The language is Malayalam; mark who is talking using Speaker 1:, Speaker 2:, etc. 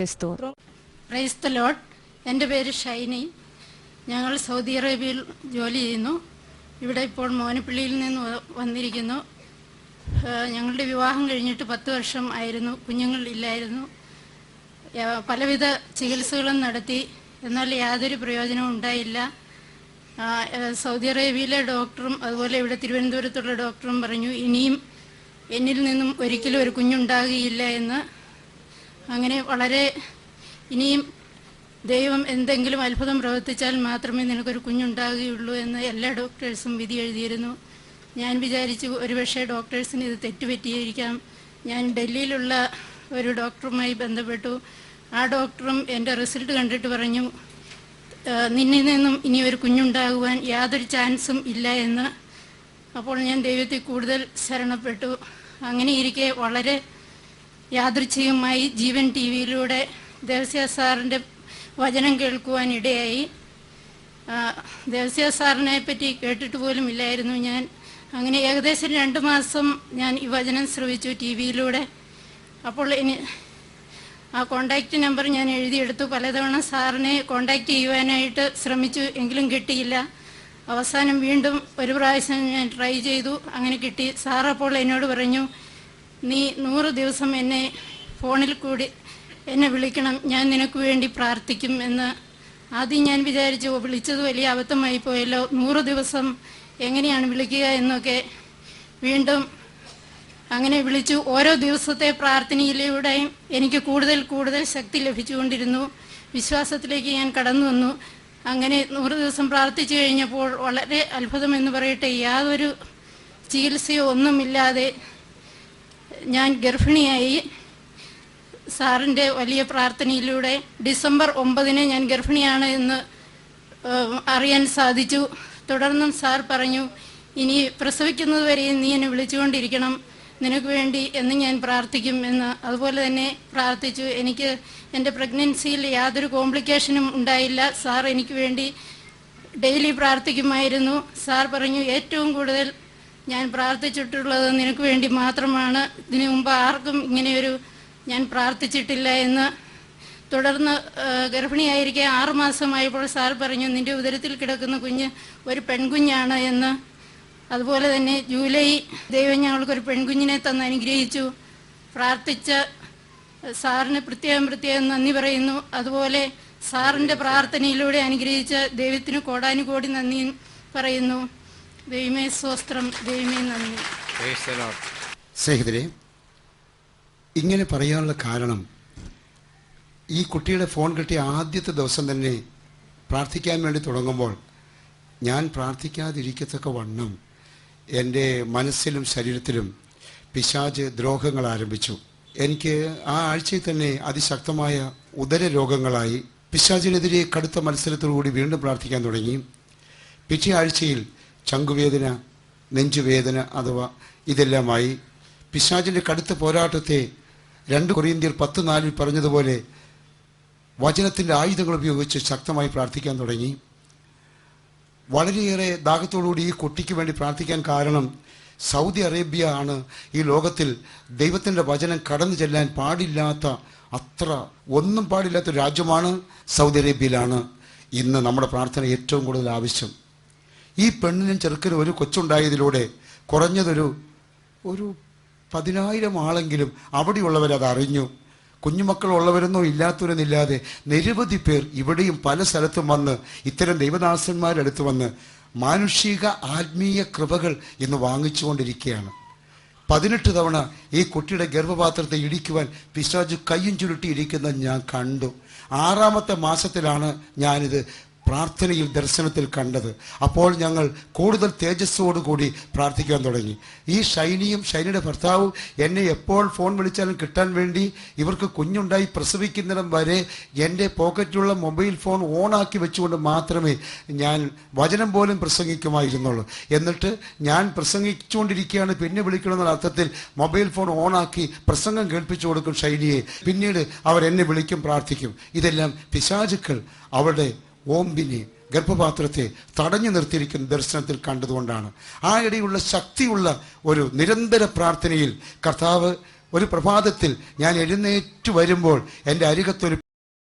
Speaker 1: Praise the Lord. എൻ്റെ പേര് ഷൈനി. ഞങ്ങൾ സൗദി അറേബ്യയിൽ ജോലി ചെയ്യുന്നു. ഇവിടെ ഇപ്പോൾ മോനപ്പള്ളിയിൽ നിന്ന് വന്നിരിക്കുന്നു. ഞങ്ങളുടെ വിവാഹം കഴിഞ്ഞിട്ട് 10 വർഷം ആയിരുന്നു. കുഞ്ഞുങ്ങളില്ലായിരുന്നു. പലവിധ ചികിത്സകളും നടത്തി, എന്നാൽ യാതൊരു പ്രയോജനവും ഉണ്ടായില്ല. സൗദി അറേബ്യയിലെ ഡോക്ടറും അതുപോലെ ഇവിടെ തിരുവനന്തപുരത്തുള്ള ഡോക്ടറും പറഞ്ഞു ഇനിയും എന്നിൽ നിന്നും ഒരിക്കലും ഒരു കുഞ്ഞുണ്ടാകുകയില്ല എന്ന്. അങ്ങനെ വളരെ ഇനിയും ദൈവം എന്തെങ്കിലും അത്ഭുതം പ്രവർത്തിച്ചാൽ മാത്രമേ നിനക്കൊരു കുഞ്ഞുണ്ടാകുകയുള്ളൂ എന്ന് എല്ലാ ഡോക്ടേഴ്സും വിധി എഴുതിയിരുന്നു. ഞാൻ വിചാരിച്ചു ഒരുപക്ഷെ ഡോക്ടേഴ്സിന് ഇത് തെറ്റുപറ്റിയിരിക്കാം. ഞാൻ ഡൽഹിയിലുള്ള ഒരു ഡോക്ടറുമായി ബന്ധപ്പെട്ടു. ആ ഡോക്ടറും എൻ്റെ റിസൾട്ട് കണ്ടിട്ട് പറഞ്ഞു നിന്നിൽ നിന്നും ഇനി ഒരു കുഞ്ഞുണ്ടാകുവാൻ യാതൊരു ചാൻസും ഇല്ല എന്ന്. അപ്പോൾ ഞാൻ ദൈവത്തിൽ കൂടുതൽ ശരണപ്പെട്ടു. അങ്ങനെ ഇരിക്കെ വളരെ യാദൃച്ഛികമായി ജീവൻ ടി വിയിലൂടെ ദേവസ്യ സാറിൻ്റെ വചനം കേൾക്കുവാൻ ഇടയായി. ദേവസ്യ സാറിനെ പറ്റി കേട്ടിട്ട് പോലും ഇല്ലായിരുന്നു ഞാൻ. അങ്ങനെ ഏകദേശം 2 മാസം ഞാൻ ഈ വചനം ശ്രവിച്ചു ടി വിയിലൂടെ. അപ്പോൾ ആ കോണ്ടാക്റ്റ് നമ്പർ ഞാൻ എഴുതിയെടുത്തു. പലതവണ സാറിനെ കോണ്ടാക്റ്റ് ചെയ്യുവാനായിട്ട് ശ്രമിച്ചു, എങ്കിലും കിട്ടിയില്ല. അവസാനം വീണ്ടും ഒരു പ്രാവശ്യം ഞാൻ ട്രൈ ചെയ്തു, അങ്ങനെ കിട്ടി. സാർ അപ്പോൾ എന്നോട് പറഞ്ഞു നീ 100 ദിവസം എന്നെ ഫോണിൽ കൂടി എന്നെ വിളിക്കണം, ഞാൻ നിനക്ക് വേണ്ടി പ്രാർത്ഥിക്കും എന്ന്. ആദ്യം ഞാൻ വിചാരിച്ചു വിളിച്ചത് വലിയ അബദ്ധമായി പോയല്ലോ, 100 ദിവസം എങ്ങനെയാണ് വിളിക്കുക എന്നൊക്കെ. വീണ്ടും അങ്ങനെ വിളിച്ചു. ഓരോ ദിവസത്തെ പ്രാർത്ഥനയിലൂടെയും എനിക്ക് കൂടുതൽ ശക്തി ലഭിച്ചുകൊണ്ടിരുന്നു. വിശ്വാസത്തിലേക്ക് ഞാൻ കടന്നു വന്നു. അങ്ങനെ 100 ദിവസം പ്രാർത്ഥിച്ചു കഴിഞ്ഞപ്പോൾ വളരെ അത്ഭുതമെന്ന് പറയട്ടെ, യാതൊരു ചികിത്സയോ ഒന്നുമില്ലാതെ ഞാൻ ഗർഭിണിയായി. സാറിൻ്റെ വലിയ പ്രാർത്ഥനയിലൂടെ ഡിസംബർ 9 ഞാൻ ഗർഭിണിയാണ് എന്ന് അറിയാൻ സാധിച്ചു. തുടർന്നും സാർ പറഞ്ഞു ഇനി പ്രസവിക്കുന്നത് വരെയും നീ എന്നെ വിളിച്ചുകൊണ്ടിരിക്കണം, നിനക്ക് വേണ്ടി എന്ന് ഞാൻ പ്രാർത്ഥിക്കും എന്ന്. അതുപോലെ തന്നെ പ്രാർത്ഥിച്ചു. എനിക്ക് എൻ്റെ പ്രഗ്നൻസിയിൽ യാതൊരു കോംപ്ലിക്കേഷനും ഉണ്ടായില്ല. സാർ എനിക്ക് വേണ്ടി ഡെയിലി പ്രാർത്ഥിക്കുമായിരുന്നു. സാർ പറഞ്ഞു ഏറ്റവും കൂടുതൽ ഞാൻ പ്രാർത്ഥിച്ചിട്ടുള്ളത് നിനക്ക് വേണ്ടി മാത്രമാണ്, ഇതിനു മുമ്പ് ആർക്കും ഇങ്ങനെയൊരു ഞാൻ പ്രാർത്ഥിച്ചിട്ടില്ല എന്ന്. തുടർന്ന് ഗർഭിണിയായിരിക്കെ 6 മാസമായപ്പോൾ സാർ പറഞ്ഞു നിൻ്റെ ഉദരത്തിൽ കിടക്കുന്ന കുഞ്ഞ് ഒരു പെൺകുഞ്ഞാണ് എന്ന്. അതുപോലെ തന്നെ ജൂലൈ ദൈവം ഞങ്ങൾക്കൊരു പെൺകുഞ്ഞിനെ തന്ന് അനുഗ്രഹിച്ചു. പ്രാർത്ഥിച്ച സാറിന് പ്രത്യേകം നന്ദി പറയുന്നു. അതുപോലെ സാറിൻ്റെ പ്രാർത്ഥനയിലൂടെ അനുഗ്രഹിച്ച ദൈവത്തിന് കോടാനുകോടി നന്ദി പറയുന്നു. ദൈവമേ സ്വസ്ത്രം, ദൈവമേ നന്ദി.
Speaker 2: സ്നേഹിതരെ, ഇങ്ങനെ പറയാനുള്ള കാരണം ഈ കുട്ടിയുടെ ഫോൺ കിട്ടിയ ആദ്യത്തെ ദിവസം തന്നെ പ്രാർത്ഥിക്കാൻ വേണ്ടി തുടങ്ങുമ്പോൾ ഞാൻ പ്രാർത്ഥിക്കാതിരിക്കത്തക്ക വണ്ണം എൻ്റെ മനസ്സിലും ശരീരത്തിലും പിശാച് ദ്രോഹങ്ങൾ ആരംഭിച്ചു. എനിക്ക് ആ ആഴ്ചയിൽ തന്നെ അതിശക്തമായ ഉദര രോഗങ്ങളായി. പിശാചിനെതിരെ കടുത്ത മത്സരത്തോടുകൂടി വീണ്ടും പ്രാർത്ഥിക്കാൻ തുടങ്ങി. പിറ്റേ ആഴ്ചയിൽ ചങ്കുവേദന, നെഞ്ചുവേദന അഥവാ ഇതെല്ലാമായി. പിശാചിൻ്റെ കടുത്ത പോരാട്ടത്തെ 2 കൊരിന്ത്യർ 10:4 പറഞ്ഞതുപോലെ വചനത്തിൻ്റെ ആയുധങ്ങൾ ഉപയോഗിച്ച് ശക്തമായി പ്രാർത്ഥിക്കാൻ തുടങ്ങി. വളരെയേറെ ദാഹത്തോടുകൂടി ഈ കുട്ടിക്ക് വേണ്ടി പ്രാർത്ഥിക്കാൻ കാരണം സൗദി അറേബ്യ ആണ് ഈ ലോകത്തിൽ ദൈവത്തിൻ്റെ വചനം കടന്നു ചെല്ലാൻ പാടില്ലാത്ത, അത്ര ഒന്നും പാടില്ലാത്ത രാജ്യമാണ്. സൗദി അറേബ്യയിലാണ് ഇന്ന് നമ്മുടെ പ്രാർത്ഥന ഏറ്റവും കൂടുതൽ ആവശ്യം. ഈ പെണ്ണിനും ചെറുക്കനും ഒരു കൊച്ചുണ്ടായതിലൂടെ കുറഞ്ഞതൊരു 10,000 ആളെങ്കിലും അവിടെയുള്ളവരത് അറിഞ്ഞു. കുഞ്ഞുമക്കൾ ഉള്ളവരെന്നോ ഇല്ലാത്തവരെന്നില്ലാതെ നിരവധി പേർ ഇവിടെയും പല സ്ഥലത്തും വന്ന് ഇത്തരം ദൈവദാസന്മാരടുത്ത് വന്ന് മാനുഷിക ആത്മീയ കൃപകൾ ഇന്ന് വാങ്ങിച്ചുകൊണ്ടിരിക്കുകയാണ്. 18 തവണ ഈ കുട്ടിയുടെ ഗർഭപാത്രത്തെ ഇടിക്കുവാൻ പിശാച് കയ്യും ചുരുട്ടിയിരിക്കുന്നത് ഞാൻ കണ്ടു. 6ാമത്തെ മാസത്തിലാണ് ഞാനിത് പ്രാർത്ഥനയിൽ ദർശനത്തിൽ കണ്ടത്. അപ്പോൾ ഞങ്ങൾ കൂടുതൽ തേജസ്സോടുകൂടി പ്രാർത്ഥിക്കാൻ തുടങ്ങി. ഈ ഷൈനിയും ഷൈനിയുടെ ഭർത്താവും എന്നെ എപ്പോൾ ഫോൺ വിളിച്ചാലും കിട്ടാൻ വേണ്ടി ഇവർക്ക് കുഞ്ഞുണ്ടായി പ്രസവിക്കുന്നിടം വരെ എൻ്റെ പോക്കറ്റിലുള്ള മൊബൈൽ ഫോൺ ഓണാക്കി വെച്ചുകൊണ്ട് മാത്രമേ ഞാൻ വചനം പോലും പ്രസംഗിക്കുമായിരുന്നുള്ളൂ. എന്നിട്ട് ഞാൻ പ്രസംഗിച്ചുകൊണ്ടിരിക്കുകയാണ്, പിന്നെ വിളിക്കണമെന്നുള്ള അർത്ഥത്തിൽ മൊബൈൽ ഫോൺ ഓണാക്കി പ്രസംഗം കേൾപ്പിച്ചു കൊടുക്കും ഷൈനിയെ. പിന്നീട് അവർ എന്നെ വിളിക്കും, പ്രാർത്ഥിക്കും. ഇതെല്ലാം പിശാചുക്കൾ അവരുടെ ഓമ്പിനെ, ഗർഭപാത്രത്തെ തടഞ്ഞു നിർത്തിയിരിക്കുന്ന ദർശനത്തിൽ കണ്ടതുകൊണ്ടാണ്. ആ ഇടയുള്ള ശക്തിയുള്ള ഒരു നിരന്തര പ്രാർത്ഥനയിൽ കർത്താവ് ഒരു പ്രഭാതത്തിൽ ഞാൻ എഴുന്നേറ്റ് വരുമ്പോൾ എൻ്റെ അരികത്തൊരു